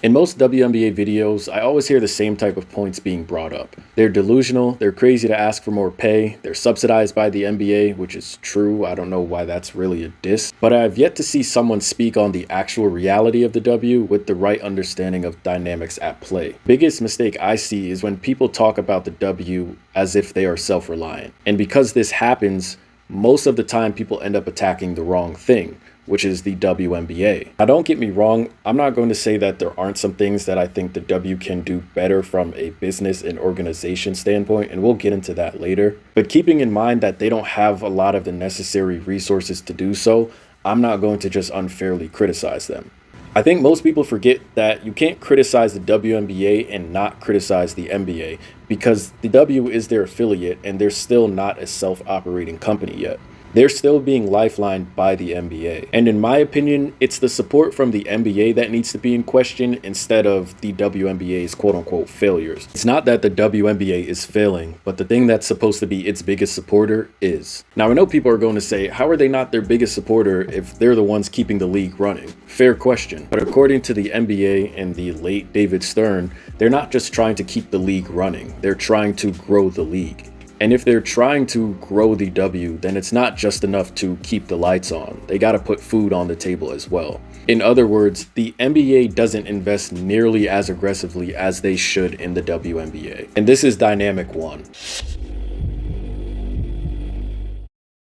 In most WNBA videos, I always hear the same type of points being brought up. They're delusional, they're crazy to ask for more pay, they're subsidized by the NBA, which is true, I don't know why that's really a diss, but I've yet to see someone speak on the actual reality of the W with the right understanding of dynamics at play. Biggest mistake I see is when people talk about the W as if they are self-reliant. And because this happens, most of the time people end up attacking the wrong thing, which is the WNBA. Now don't get me wrong, I'm not going to say that there aren't some things that I think the W can do better from a business and organization standpoint, and we'll get into that later. But keeping in mind that they don't have a lot of the necessary resources to do so, I'm not going to just unfairly criticize them. I think most people forget that you can't criticize the WNBA and not criticize the NBA because the W is their affiliate and they're still not a self-operating company yet. They're still being lifelined by the NBA. And in my opinion, it's the support from the NBA that needs to be in question instead of the WNBA's quote-unquote failures. It's not that the WNBA is failing, but the thing that's supposed to be its biggest supporter is. Now, I know people are going to say, how are they not their biggest supporter if they're the ones keeping the league running? Fair question. But according to the NBA and the late David Stern, they're not just trying to keep the league running, they're trying to grow the league. And if they're trying to grow the W, then it's not just enough to keep the lights on. They got to put food on the table as well. In other words, the NBA doesn't invest nearly as aggressively as they should in the WNBA. And this is dynamic one.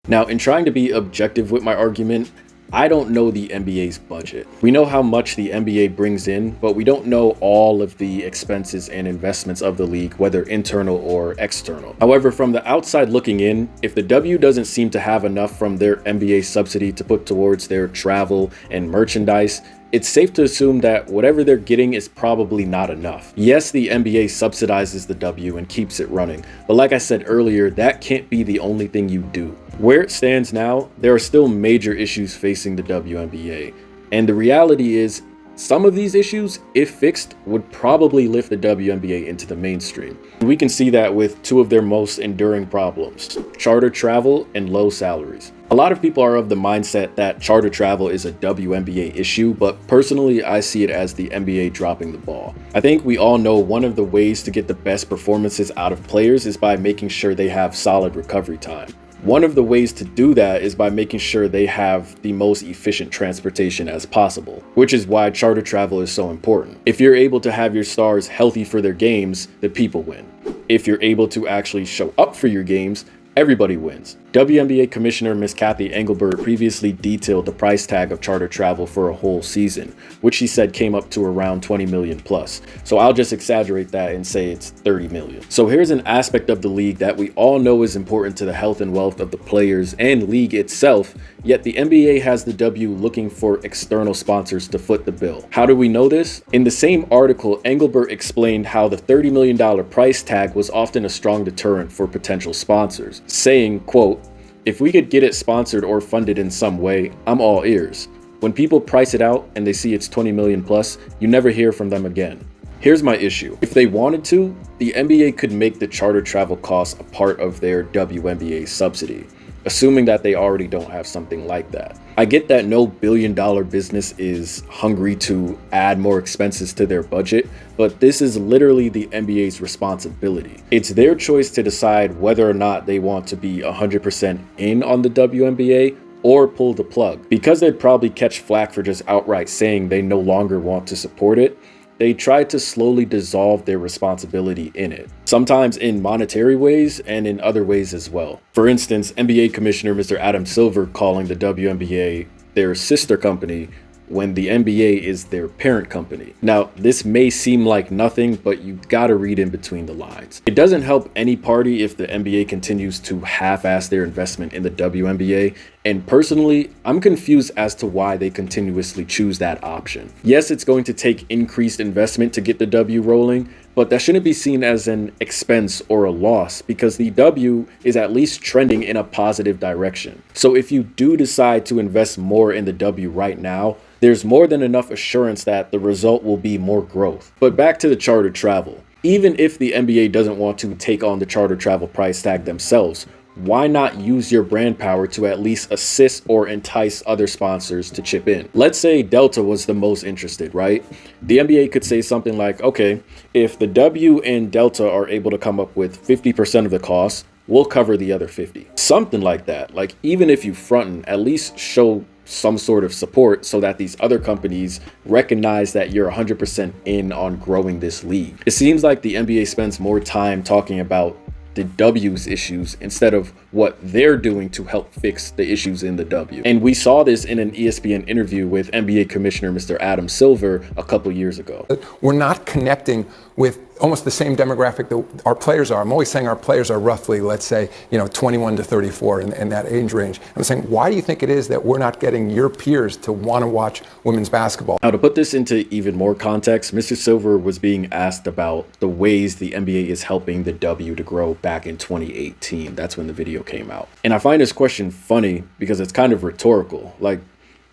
Now, in trying to be objective with my argument, I don't know the NBA's budget. We know how much the NBA brings in, but we don't know all of the expenses and investments of the league, whether internal or external. However, from the outside looking in, if the W doesn't seem to have enough from their NBA subsidy to put towards their travel and merchandise, it's safe to assume that whatever they're getting is probably not enough. Yes, the NBA subsidizes the W and keeps it running, but like I said earlier, that can't be the only thing you do. Where it stands now, there are still major issues facing the WNBA, and the reality is, some of these issues, if fixed, would probably lift the WNBA into the mainstream. We can see that with two of their most enduring problems: charter travel and low salaries. A lot of people are of the mindset that charter travel is a WNBA issue, but personally, I see it as the NBA dropping the ball. I think we all know one of the ways to get the best performances out of players is by making sure they have solid recovery time. One of the ways to do that is by making sure they have the most efficient transportation as possible, which is why charter travel is so important. If you're able to have your stars healthy for their games, the people win. If you're able to actually show up for your games, everybody wins. WNBA Commissioner Ms. Kathy Engelbert previously detailed the price tag of charter travel for a whole season, which she said came up to around 20 million plus. So I'll just exaggerate that and say it's 30 million. So here's an aspect of the league that we all know is important to the health and wealth of the players and league itself, yet the NBA has the W looking for external sponsors to foot the bill. How do we know this? In the same article, Engelbert explained how the $30 million price tag was often a strong deterrent for potential sponsors, saying, quote, "If we could get it sponsored or funded in some way, I'm all ears. When people price it out and they see it's 20 million plus, you never hear from them again." Here's my issue. If they wanted to, the NBA could make the charter travel costs a part of their WNBA subsidy, assuming that they already don't have something like that. I get that no billion-dollar business is hungry to add more expenses to their budget, but this is literally the NBA's responsibility. It's their choice to decide whether or not they want to be 100% in on the WNBA or pull the plug. Because they'd probably catch flack for just outright saying they no longer want to support it, they tried to slowly dissolve their responsibility in it, sometimes in monetary ways and in other ways as well. For instance, NBA Commissioner Mr. Adam Silver calling the WNBA their sister company when the NBA is their parent company. Now, this may seem like nothing, but you gotta read in between the lines. It doesn't help any party if the NBA continues to half-ass their investment in the WNBA, and personally, I'm confused as to why they continuously choose that option. Yes, it's going to take increased investment to get the W rolling, but that shouldn't be seen as an expense or a loss because the W is at least trending in a positive direction. So if you do decide to invest more in the W right now, there's more than enough assurance that the result will be more growth. But back to the charter travel. Even if the NBA doesn't want to take on the charter travel price tag themselves, why not use your brand power to at least assist or entice other sponsors to chip in? Let's say Delta was the most interested, right? The NBA could say something like, okay, if the W and Delta are able to come up with 50% of the cost, we'll cover the other 50. Something like that. Like, even if you frontin', at least show some sort of support so that these other companies recognize that you're 100% in on growing this league. It seems like the NBA spends more time talking about the W's issues instead of what they're doing to help fix the issues in the W. And we saw this in an ESPN interview with NBA Commissioner Mr. Adam Silver a couple years ago. We're not connecting with almost the same demographic that our players are. I'm always saying our players are roughly, let's say, 21 to 34 in that age range. I'm saying, why do you think it is that we're not getting your peers to want to watch women's basketball? Now, to put this into even more context, Mr. Silver was being asked about the ways the NBA is helping the W to grow back in 2018. That's when the video came out. And I find this question funny because it's kind of rhetorical. Like,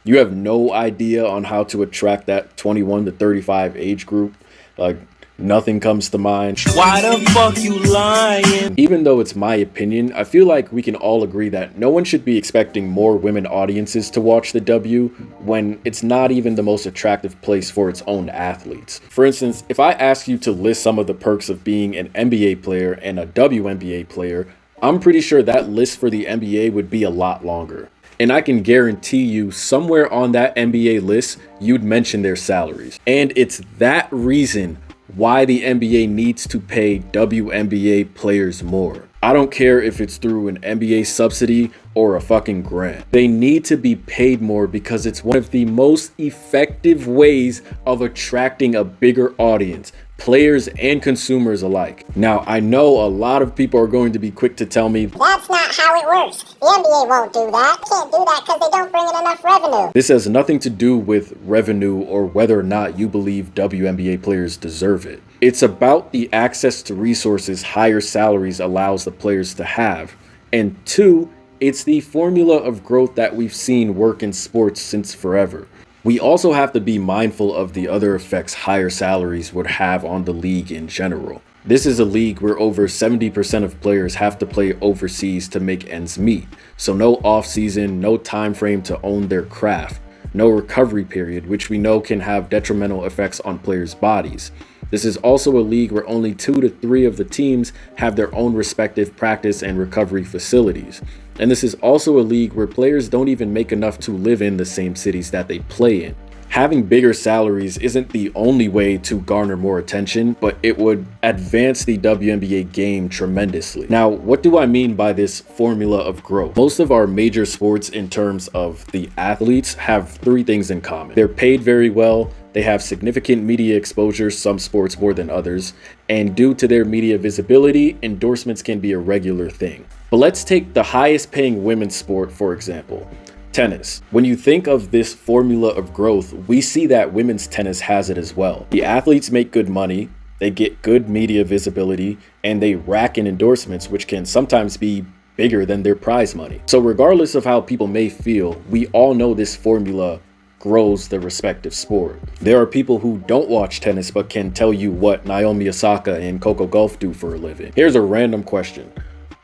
you have no idea on how to attract that 21 to 35 age group. Like, nothing comes to mind. Why the fuck you lying? Even though it's my opinion, I feel like we can all agree that no one should be expecting more women audiences to watch the W when it's not even the most attractive place for its own athletes. For instance, if I ask you to list some of the perks of being an NBA player and a WNBA player, I'm pretty sure that list for the NBA would be a lot longer. And I can guarantee you somewhere on that NBA list, you'd mention their salaries. And it's that reason why the NBA needs to pay WNBA players more. I don't care if it's through an NBA subsidy or a fucking grant. They need to be paid more because it's one of the most effective ways of attracting a bigger audience, players and consumers alike. Now, I know a lot of people are going to be quick to tell me, that's not how it works. The NBA won't do that. They can't do that because they don't bring in enough revenue. This has nothing to do with revenue or whether or not you believe WNBA players deserve it. It's about the access to resources higher salaries allows the players to have. And two, it's the formula of growth that we've seen work in sports since forever. We also have to be mindful of the other effects higher salaries would have on the league in general. This is a league where over 70% of players have to play overseas to make ends meet. So no off-season, no time frame to own their craft, no recovery period, which we know can have detrimental effects on players' bodies. This is also a league where only 2 to 3 of the teams have their own respective practice and recovery facilities. And this is also a league where players don't even make enough to live in the same cities that they play in. Having bigger salaries isn't the only way to garner more attention, but it would advance the WNBA game tremendously. Now, what do I mean by this formula of growth? Most of our major sports in terms of the athletes have 3 things in common. They're paid very well, they have significant media exposure, some sports more than others, and due to their media visibility, endorsements can be a regular thing. But let's take the highest paying women's sport, for example. Tennis. When you think of this formula of growth, we see that women's tennis has it as well. The athletes make good money, they get good media visibility, and they rack in endorsements, which can sometimes be bigger than their prize money. So regardless of how people may feel, we all know this formula grows the respective sport. There are people who don't watch tennis but can tell you what Naomi Osaka and Coco Gauff do for a living. Here's a random question.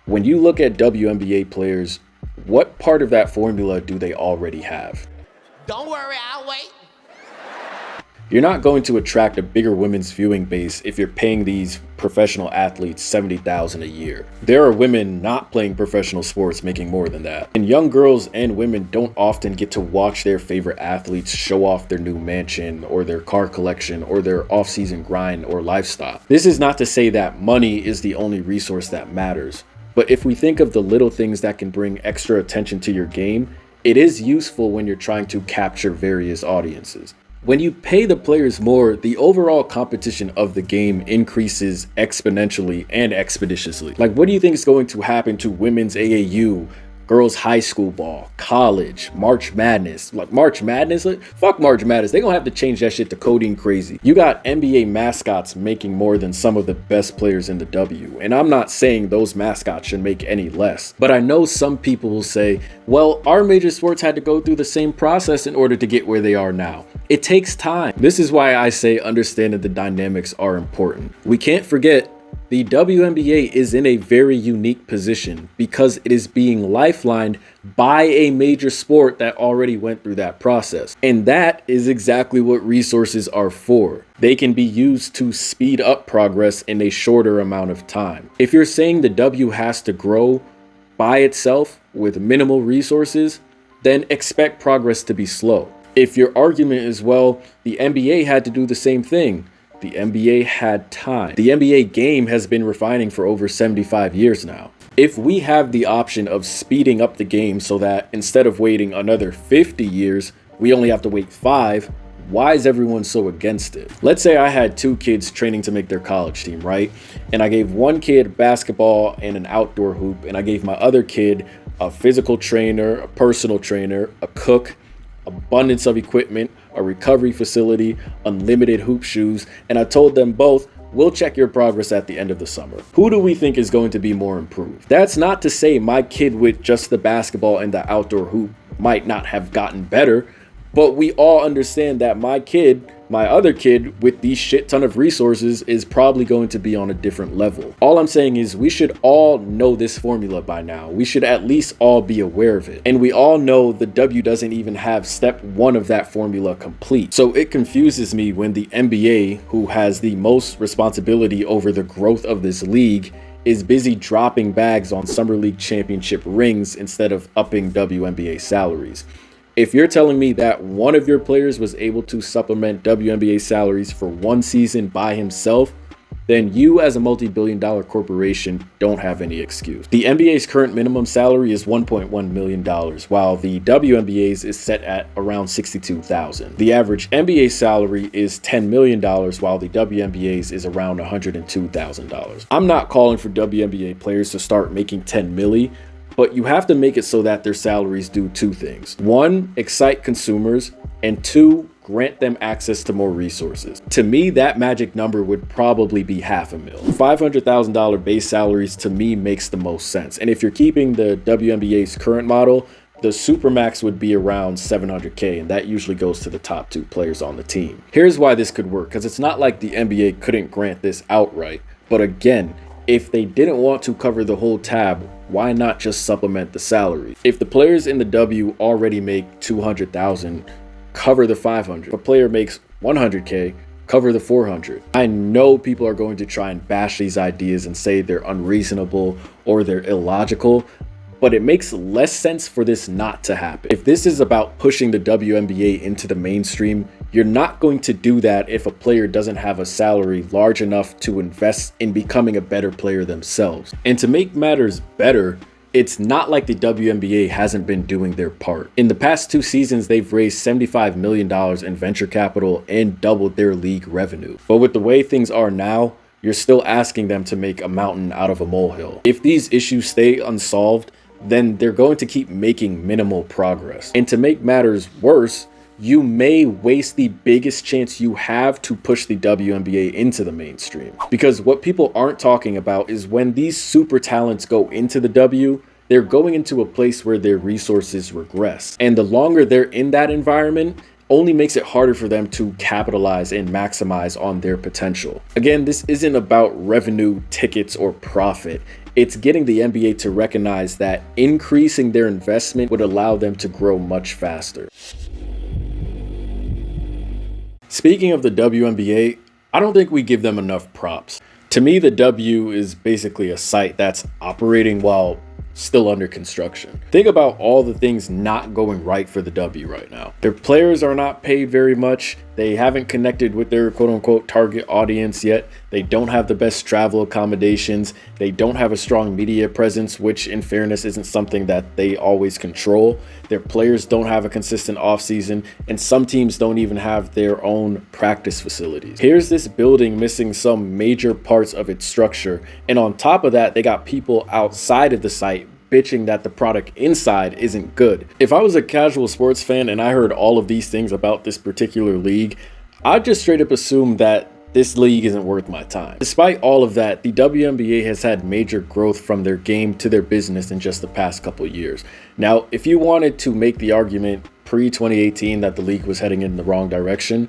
When you look at WNBA players, what part of that formula do they already have? Don't worry, I'll wait. You're not going to attract a bigger women's viewing base if you're paying these professional athletes $70,000 a year. There are women not playing professional sports making more than that. And young girls and women don't often get to watch their favorite athletes show off their new mansion or their car collection or their off-season grind or lifestyle. This is not to say that money is the only resource that matters. But if we think of the little things that can bring extra attention to your game, it is useful when you're trying to capture various audiences. When you pay the players more, the overall competition of the game increases exponentially and expeditiously. Like, what do you think is going to happen to women's AAU, girls high school ball, college, March Madness? Like, March Madness? Like, fuck March Madness. They're gonna have to change that shit to Codeine Crazy. You got NBA mascots making more than some of the best players in the W. And I'm not saying those mascots should make any less. But I know some people will say, well, our major sports had to go through the same process in order to get where they are now. It takes time. This is why I say understanding the dynamics are important. We can't forget The WNBA is in a very unique position because it is being lifelined by a major sport that already went through that process. And that is exactly what resources are for. They can be used to speed up progress in a shorter amount of time. If you're saying the W has to grow by itself with minimal resources, then expect progress to be slow. If your argument is, well, the NBA had to do the same thing, the NBA had time. The NBA game has been refining for over 75 years now. If we have the option of speeding up the game so that instead of waiting another 50 years, we only have to wait 5, why is everyone so against it? Let's say I had 2 kids training to make their college team, right? And I gave one kid basketball and an outdoor hoop, and I gave my other kid a physical trainer, a personal trainer, a cook, abundance of equipment, a recovery facility, unlimited hoop shoes, and I told them both, we'll check your progress at the end of the summer. Who do we think is going to be more improved? That's not to say my kid with just the basketball and the outdoor hoop might not have gotten better, but we all understand that my other kid with these shit ton of resources is probably going to be on a different level. All I'm saying is we should all know this formula by now. We should at least all be aware of it. And we all know the W doesn't even have step 1 of that formula complete. So it confuses me when the NBA, who has the most responsibility over the growth of this league, is busy dropping bags on Summer League championship rings instead of upping WNBA salaries. If you're telling me that one of your players was able to supplement WNBA salaries for 1 season by himself, then you as a multi-billion-dollar corporation don't have any excuse. The NBA's current minimum salary is $1.1 million, while the WNBA's is set at around $62,000. The average NBA salary is $10 million, while the WNBA's is around $102,000. I'm not calling for WNBA players to start making $10 million, but you have to make it so that their salaries do 2 things. 1, excite consumers, and 2, grant them access to more resources. To me, that magic number would probably be $500,000. $500,000 base salaries to me makes the most sense. And if you're keeping the WNBA's current model, the supermax would be around $700K, and that usually goes to the top 2 players on the team. Here's why this could work, because it's not like the NBA couldn't grant this outright. But again, if they didn't want to cover the whole tab, why not just supplement the salary? If the players in the W already make $200,000, cover the $500. If a player makes $100K, cover the $400. I know people are going to try and bash these ideas and say they're unreasonable or they're illogical, but it makes less sense for this not to happen. If this is about pushing the WNBA into the mainstream, you're not going to do that if a player doesn't have a salary large enough to invest in becoming a better player themselves. And to make matters better, it's not like the WNBA hasn't been doing their part. In the past 2 seasons, they've raised $75 million in venture capital and doubled their league revenue. But with the way things are now, you're still asking them to make a mountain out of a molehill. If these issues stay unsolved, then they're going to keep making minimal progress. And to make matters worse, you may waste the biggest chance you have to push the WNBA into the mainstream. Because what people aren't talking about is when these super talents go into the W, they're going into a place where their resources regress. And the longer they're in that environment, only makes it harder for them to capitalize and maximize on their potential. Again, this isn't about revenue, tickets, or profit. It's getting the NBA to recognize that increasing their investment would allow them to grow much faster. Speaking of the WNBA, I don't think we give them enough props. To me, the W is basically a site that's operating while still under construction. Think about all the things not going right for the W right now. Their players are not paid very much. They haven't connected with their quote-unquote target audience yet. They don't have the best travel accommodations. They don't have a strong media presence, which in fairness isn't something that they always control. Their players don't have a consistent offseason, and some teams don't even have their own practice facilities. Here's this building missing some major parts of its structure, and on top of that, they got people outside of the site bitching that the product inside isn't good. If I was a casual sports fan and I heard all of these things about this particular league, I'd just straight up assume that this league isn't worth my time. Despite all of that, the WNBA has had major growth from their game to their business in just the past couple of years. Now, if you wanted to make the argument pre-2018 that the league was heading in the wrong direction,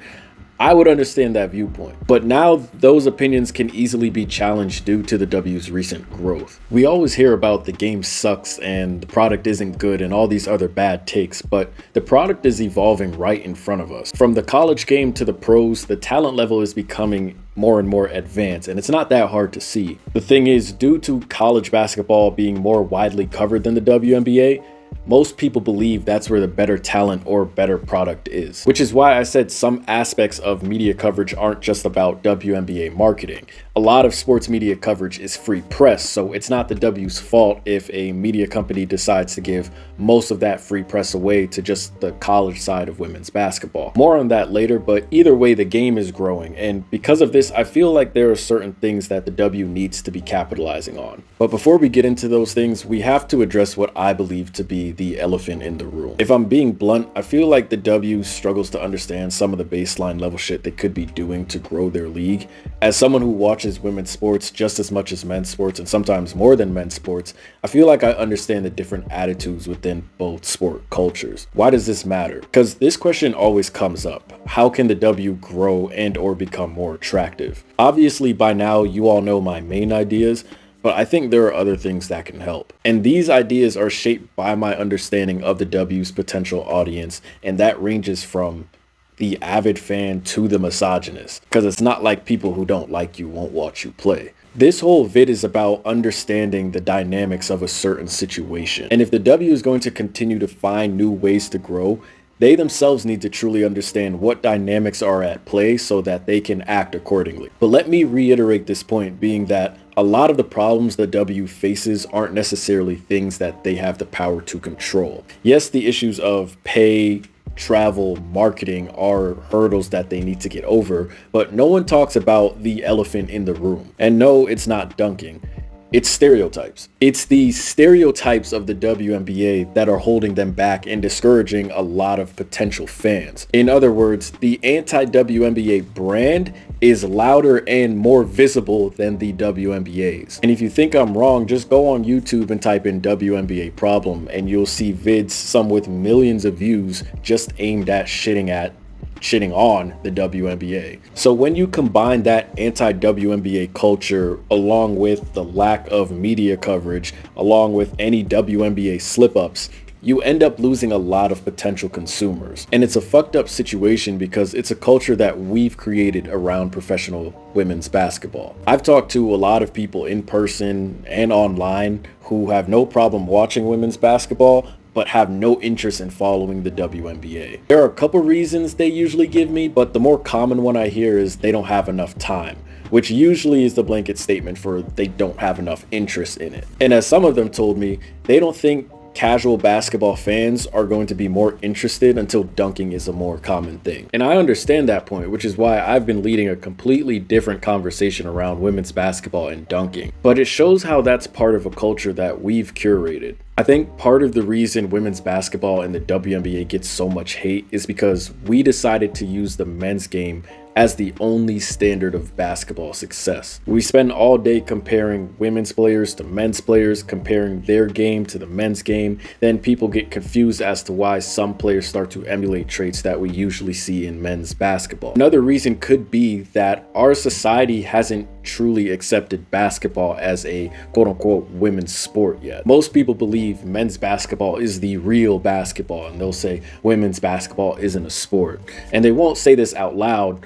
I would understand that viewpoint. But now those opinions can easily be challenged due to the W's recent growth. We always hear about the game sucks and the product isn't good and all these other bad takes, but the product is evolving right in front of us. From the college game to the pros, the talent level is becoming more and more advanced, and it's not that hard to see. The thing is, due to college basketball being more widely covered than the WNBA, most people believe that's where the better talent or better product is. Which is why I said some aspects of media coverage aren't just about WNBA marketing. A lot of sports media coverage is free press, so it's not the W's fault if a media company decides to give most of that free press away to just the college side of women's basketball. More on that later, but either way, the game is growing, and because of this, I feel like there are certain things that the W needs to be capitalizing on. But before we get into those things, we have to address what I believe to be the elephant in the room. If I'm being blunt, I feel like the W struggles to understand some of the baseline level shit they could be doing to grow their league. As someone who watches women's sports just as much as men's sports, and sometimes more than men's sports, I feel like I understand the different attitudes within both sport cultures. Why does this matter? Because this question always comes up. How can the W grow and or become more attractive? Obviously, by now, you all know my main ideas, but I think there are other things that can help. And these ideas are shaped by my understanding of the W's potential audience, and that ranges from the avid fan to the misogynist, because it's not like people who don't like you won't watch you play. This whole vid is about understanding the dynamics of a certain situation. And if the W is going to continue to find new ways to grow, they themselves need to truly understand what dynamics are at play so that they can act accordingly. But let me reiterate this point, being that a lot of the problems the W faces aren't necessarily things that they have the power to control. Yes, the issues of pay, travel, marketing are hurdles that they need to get over, but no one talks about the elephant in the room. And no, it's not dunking. It's stereotypes. It's the stereotypes of the WNBA that are holding them back and discouraging a lot of potential fans. In other words, the anti-WNBA brand is louder and more visible than the WNBA's. And if you think I'm wrong, just go on YouTube and type in WNBA problem and you'll see vids, some with millions of views, just aimed at shitting on the WNBA. So when you combine that anti-WNBA culture along with the lack of media coverage, along with any WNBA slip-ups, you end up losing a lot of potential consumers. And it's a fucked up situation because it's a culture that we've created around professional women's basketball. I've talked to a lot of people in person and online who have no problem watching women's basketball, but have no interest in following the WNBA. There are a couple reasons they usually give me, but the more common one I hear is they don't have enough time, which usually is the blanket statement for they don't have enough interest in it. And as some of them told me, they don't think casual basketball fans are going to be more interested until dunking is a more common thing. And I understand that point, which is why I've been leading a completely different conversation around women's basketball and dunking. But it shows how that's part of a culture that we've curated. I think part of the reason women's basketball and the WNBA gets so much hate is because we decided to use the men's game as the only standard of basketball success. We spend all day comparing women's players to men's players, comparing their game to the men's game. Then people get confused as to why some players start to emulate traits that we usually see in men's basketball. Another reason could be that our society hasn't truly accepted basketball as a quote-unquote women's sport yet. Most people believe men's basketball is the real basketball, and they'll say women's basketball isn't a sport. And they won't say this out loud.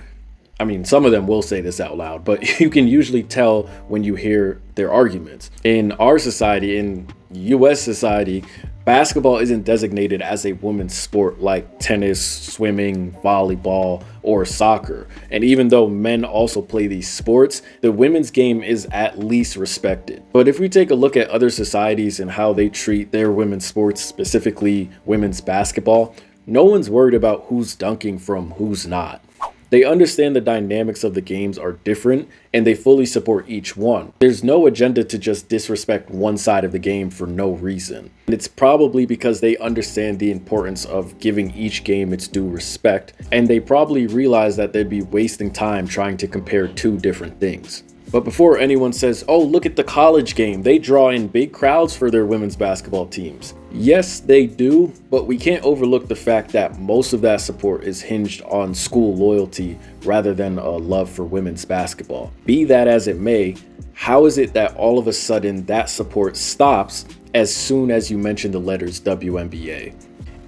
I mean, some of them will say this out loud, but you can usually tell when you hear their arguments. In our society, in US society, basketball isn't designated as a women's sport like tennis, swimming, volleyball, or soccer. And even though men also play these sports, the women's game is at least respected. But if we take a look at other societies and how they treat their women's sports, specifically women's basketball, no one's worried about who's dunking from who's not. They understand the dynamics of the games are different and they fully support each one. There's no agenda to just disrespect one side of the game for no reason. And it's probably because they understand the importance of giving each game its due respect, and they probably realize that they'd be wasting time trying to compare two different things. But before anyone says, oh, look at the college game, they draw in big crowds for their women's basketball teams. Yes, they do, but we can't overlook the fact that most of that support is hinged on school loyalty rather than a love for women's basketball. Be that as it may, how is it that all of a sudden that support stops as soon as you mention the letters WNBA?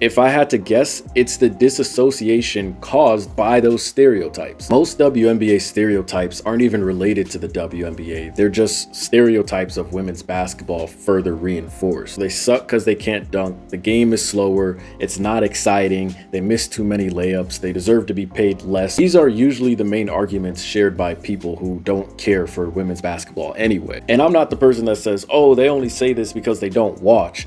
If I had to guess, it's the disassociation caused by those stereotypes. Most WNBA stereotypes aren't even related to the WNBA. They're just stereotypes of women's basketball further reinforced. They suck because they can't dunk, the game is slower, it's not exciting, they miss too many layups, they deserve to be paid less. These are usually the main arguments shared by people who don't care for women's basketball anyway. And I'm not the person that says, oh, they only say this because they don't watch.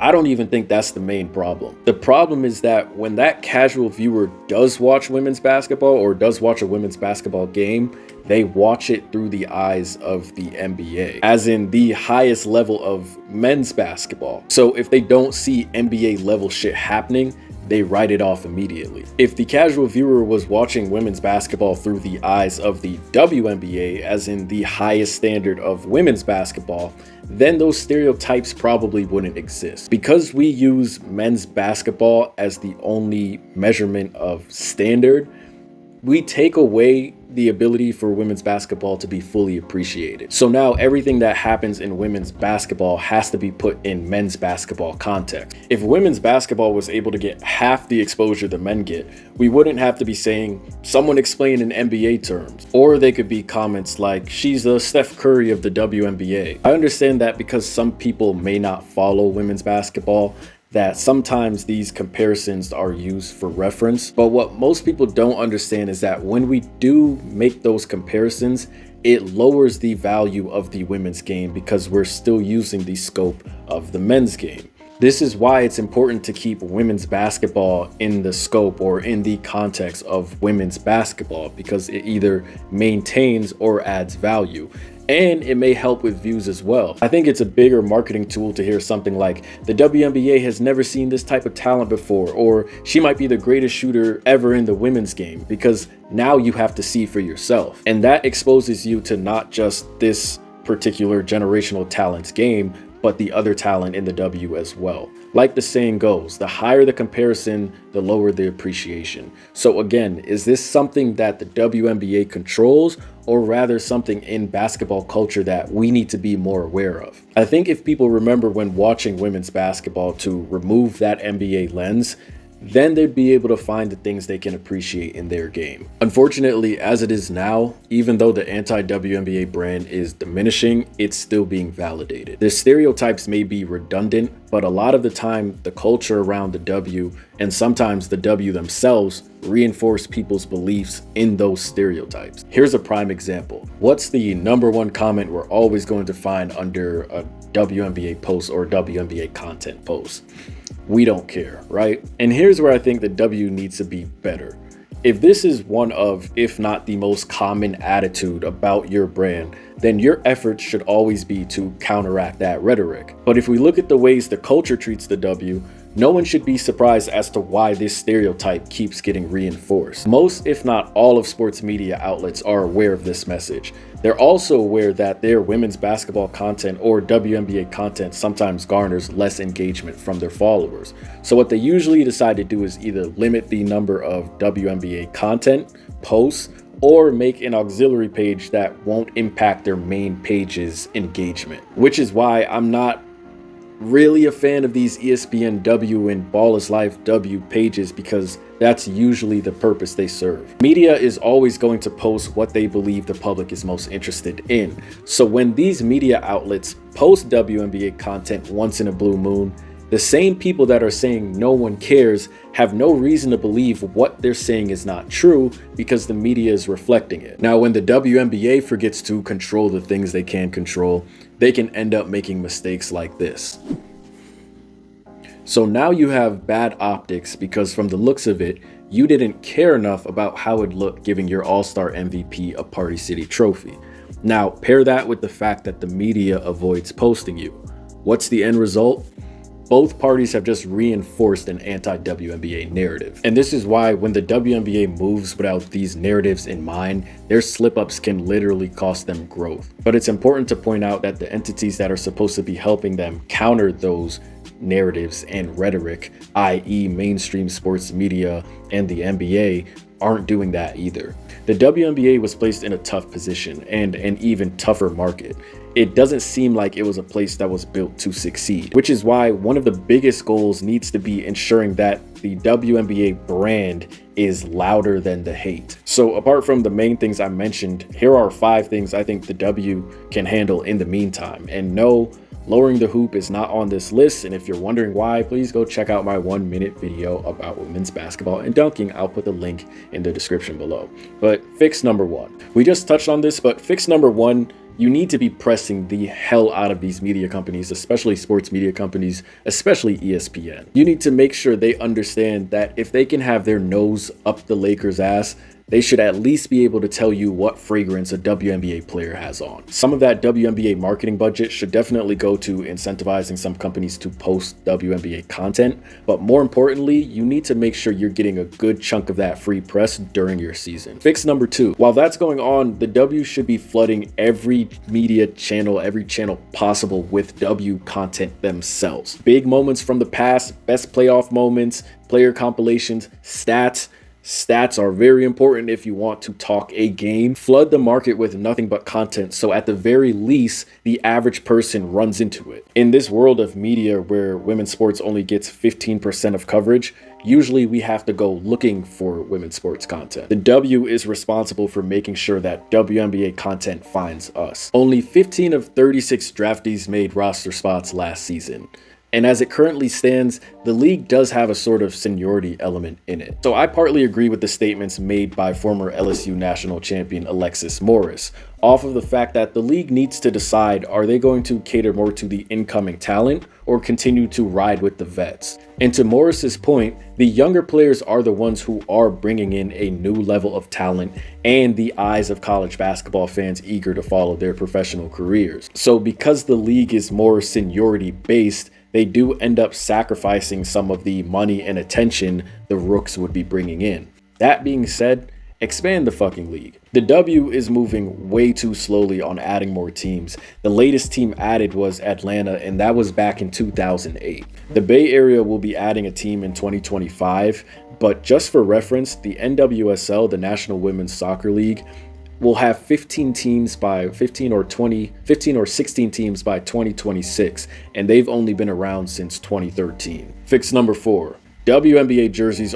I don't even think that's the main problem. The problem is that when that casual viewer does watch women's basketball or does watch a women's basketball game, they watch it through the eyes of the NBA, as in the highest level of men's basketball. So if they don't see NBA level shit happening, they write it off immediately. If the casual viewer was watching women's basketball through the eyes of the WNBA, as in the highest standard of women's basketball, then those stereotypes probably wouldn't exist. Because we use men's basketball as the only measurement of standard, we take away the ability for women's basketball to be fully appreciated. So now everything that happens in women's basketball has to be put in men's basketball context. If women's basketball was able to get half the exposure the men get, we wouldn't have to be saying, someone explain in NBA terms. Or they could be comments like, she's the Steph Curry of the WNBA. I understand that because some people may not follow women's basketball, that sometimes these comparisons are used for reference. But what most people don't understand is that when we do make those comparisons, it lowers the value of the women's game because we're still using the scope of the men's game. This is why it's important to keep women's basketball in the scope or in the context of women's basketball, because it either maintains or adds value. And it may help with views as well. I think it's a bigger marketing tool to hear something like, the WNBA has never seen this type of talent before, or she might be the greatest shooter ever in the women's game, because now you have to see for yourself. And that exposes you to not just this particular generational talent's game, but the other talent in the W as well. Like the saying goes, the higher the comparison, the lower the appreciation. So again, is this something that the WNBA controls, or rather something in basketball culture that we need to be more aware of? I think if people remember when watching women's basketball to remove that NBA lens, then they'd be able to find the things they can appreciate in their game. Unfortunately, as it is now, even though the anti-WNBA brand is diminishing, it's still being validated. The stereotypes may be redundant, but a lot of the time, the culture around the W, and sometimes the W themselves, reinforce people's beliefs in those stereotypes. Here's a prime example. What's the #1 comment we're always going to find under a WNBA post or WNBA content post? We don't care, right? And here's where I think the W needs to be better. If this is one of, if not the most common attitude about your brand, then your efforts should always be to counteract that rhetoric. But if we look at the ways the culture treats the W, no one should be surprised as to why this stereotype keeps getting reinforced. Most, if not all, of sports media outlets are aware of this message. They're also aware that their women's basketball content or WNBA content sometimes garners less engagement from their followers. So what they usually decide to do is either limit the number of WNBA content posts or make an auxiliary page that won't impact their main page's engagement. Which is why I'm not really a fan of these ESPN W and Ball is Life W pages, because that's usually the purpose they serve. Media is always going to post what they believe the public is most interested in. So when these media outlets post WNBA content once in a blue moon, the same people that are saying no one cares have no reason to believe what they're saying is not true, because the media is reflecting it. Now, when the WNBA forgets to control the things they can control, they can end up making mistakes like this. So now you have bad optics because from the looks of it, you didn't care enough about how it looked giving your All-Star MVP a Party City trophy. Now, pair that with the fact that the media avoids posting you. What's the end result? Both parties have just reinforced an anti-WNBA narrative. And this is why when the WNBA moves without these narratives in mind, their slip-ups can literally cost them growth. But it's important to point out that the entities that are supposed to be helping them counter those narratives and rhetoric, i.e. mainstream sports media and the NBA, aren't doing that either. The WNBA was placed in a tough position and an even tougher market. It doesn't seem like it was a place that was built to succeed, which is why one of the biggest goals needs to be ensuring that the WNBA brand is louder than the hate. So apart from the main things I mentioned, here are 5 things I think the W can handle in the meantime. And no, lowering the hoop is not on this list, and if you're wondering why, please go check out my 1-minute video about women's basketball and dunking. I'll put the link in the description below. But fix number 1. We just touched on this, but fix number 1, you need to be pressing the hell out of these media companies, especially sports media companies, especially ESPN. You need to make sure they understand that if they can have their nose up the Lakers' ass, they should at least be able to tell you what fragrance a WNBA player has on. Some of that WNBA marketing budget should definitely go to incentivizing some companies to post WNBA content, but more importantly, you need to make sure you're getting a good chunk of that free press during your season. Fix number 2. While that's going on, the W should be flooding every media channel, every channel possible with W content themselves. Big moments from the past, best playoff moments, player compilations, stats. Stats are very important if you want to talk a game. Flood the market with nothing but content, so at the very least, the average person runs into it. In this world of media where women's sports only gets 15% of coverage, usually we have to go looking for women's sports content. The W is responsible for making sure that WNBA content finds us. Only 15 of 36 draftees made roster spots last season. And as it currently stands, the league does have a sort of seniority element in it. So I partly agree with the statements made by former LSU national champion Alexis Morris, off of the fact that the league needs to decide, are they going to cater more to the incoming talent or continue to ride with the vets? And to Morris's point, the younger players are the ones who are bringing in a new level of talent and the eyes of college basketball fans eager to follow their professional careers. So because the league is more seniority based, they do end up sacrificing some of the money and attention the rooks would be bringing in. That being said, expand the fucking league. The W is moving way too slowly on adding more teams. The latest team added was Atlanta, and that was back in 2008. The Bay Area will be adding a team in 2025, but just for reference, the NWSL, the National Women's Soccer League, will have 15 teams by 15 or 16 teams by 2026, and they've only been around since 2013. Fix number 4. WNBA jerseys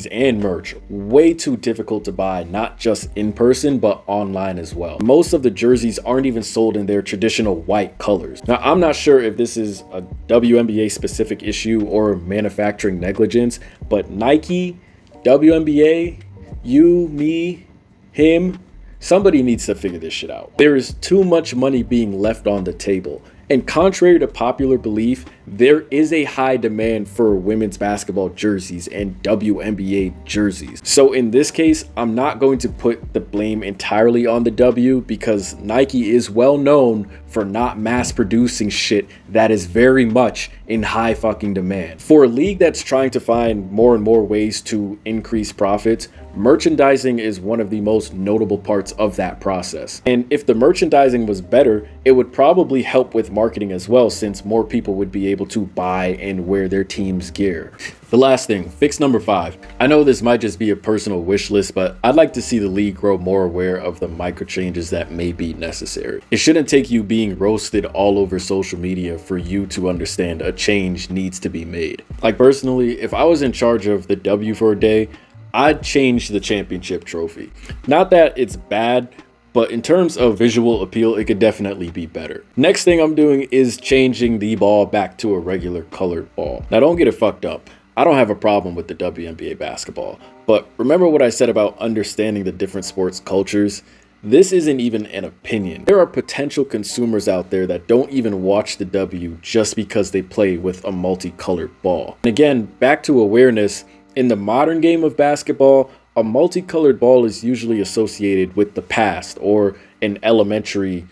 and merch way too difficult to buy, not just in person but online as well. Most of the jerseys aren't even sold in their traditional white colors. Now, I'm not sure if this is a WNBA specific issue or manufacturing negligence, but Nike, WNBA, you, me, him, somebody needs to figure this shit out. There is too much money being left on the table. And contrary to popular belief, there is a high demand for women's basketball jerseys and WNBA jerseys. So in this case, I'm not going to put the blame entirely on the W, because Nike is well known for not mass producing shit that is very much in high fucking demand. For a league that's trying to find more and more ways to increase profits, merchandising is one of the most notable parts of that process. And if the merchandising was better, it would probably help with marketing as well, since more people would be able to buy and wear their team's gear. The last thing, fix number 5. I know this might just be a personal wish list, but I'd like to see the league grow more aware of the micro changes that may be necessary. It shouldn't take you being roasted all over social media for you to understand a change needs to be made. Like personally, if I was in charge of the W for a day, I'd change the championship trophy. Not that it's bad, but in terms of visual appeal, it could definitely be better. Next thing I'm doing is changing the ball back to a regular colored ball. Now don't get it fucked up. I don't have a problem with the WNBA basketball, but remember what I said about understanding the different sports cultures? This isn't even an opinion. There are potential consumers out there that don't even watch the W just because they play with a multicolored ball. And again, back to awareness, in the modern game of basketball, a multicolored ball is usually associated with the past or an elementary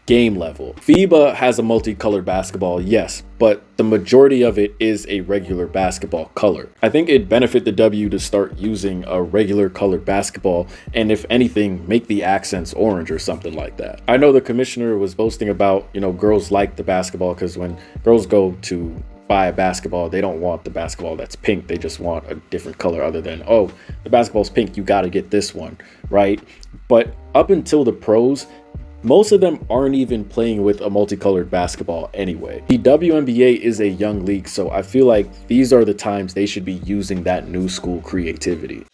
game level. FIBA has a multicolored basketball, yes, but the majority of it is a regular basketball color. I think it'd benefit the W to start using a regular colored basketball, and if anything, make the accents orange or something like that. I know the commissioner was boasting about, girls like the basketball because when girls go to buy a basketball, they don't want the basketball that's pink. They just want a different color other than, oh, the basketball's pink, you got to get this one, right? But up until the pros, most of them aren't even playing with a multicolored basketball anyway. The WNBA is a young league, so I feel like these are the times they should be using that new school creativity.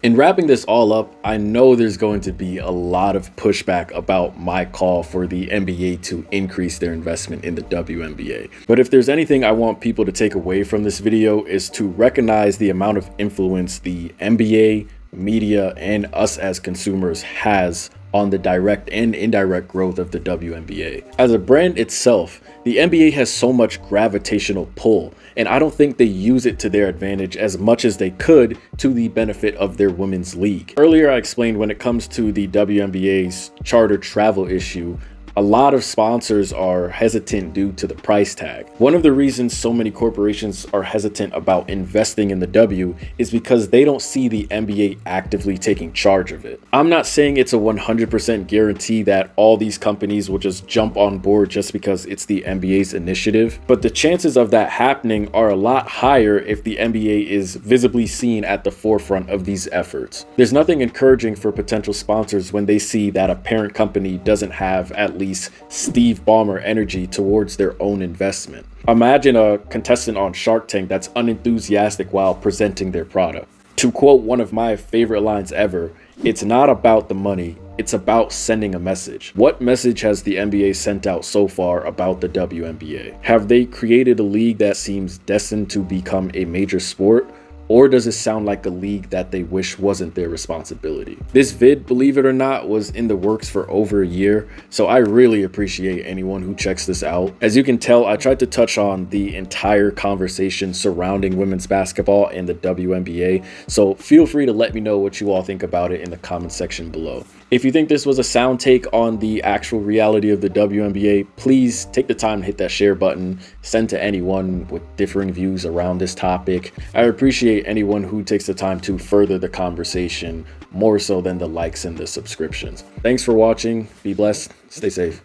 In wrapping this all up, I know there's going to be a lot of pushback about my call for the NBA to increase their investment in the WNBA. But if there's anything I want people to take away from this video is to recognize the amount of influence the NBA, media, and us as consumers has on the direct and indirect growth of the WNBA. As a brand itself, the NBA has so much gravitational pull, and I don't think they use it to their advantage as much as they could to the benefit of their women's league. Earlier, I explained when it comes to the WNBA's charter travel issue, a lot of sponsors are hesitant due to the price tag. One of the reasons so many corporations are hesitant about investing in the W is because they don't see the NBA actively taking charge of it. I'm not saying it's a 100% guarantee that all these companies will just jump on board just because it's the NBA's initiative, but the chances of that happening are a lot higher if the NBA is visibly seen at the forefront of these efforts. There's nothing encouraging for potential sponsors when they see that a parent company doesn't have at least Steve Ballmer energy towards their own investment. Imagine a contestant on Shark Tank that's unenthusiastic while presenting their product. To quote one of my favorite lines ever, "It's not about the money, it's about sending a message." What message has the NBA sent out so far about the WNBA? Have they created a league that seems destined to become a major sport? Or does it sound like a league that they wish wasn't their responsibility? This vid, believe it or not, was in the works for over a year, so I really appreciate anyone who checks this out. As you can tell, I tried to touch on the entire conversation surrounding women's basketball and the WNBA, so feel free to let me know what you all think about it in the comment section below. If you think this was a sound take on the actual reality of the WNBA, please take the time to hit that share button, send to anyone with differing views around this topic. I appreciate anyone who takes the time to further the conversation more so than the likes and the subscriptions. Thanks for watching. Be blessed. Stay safe.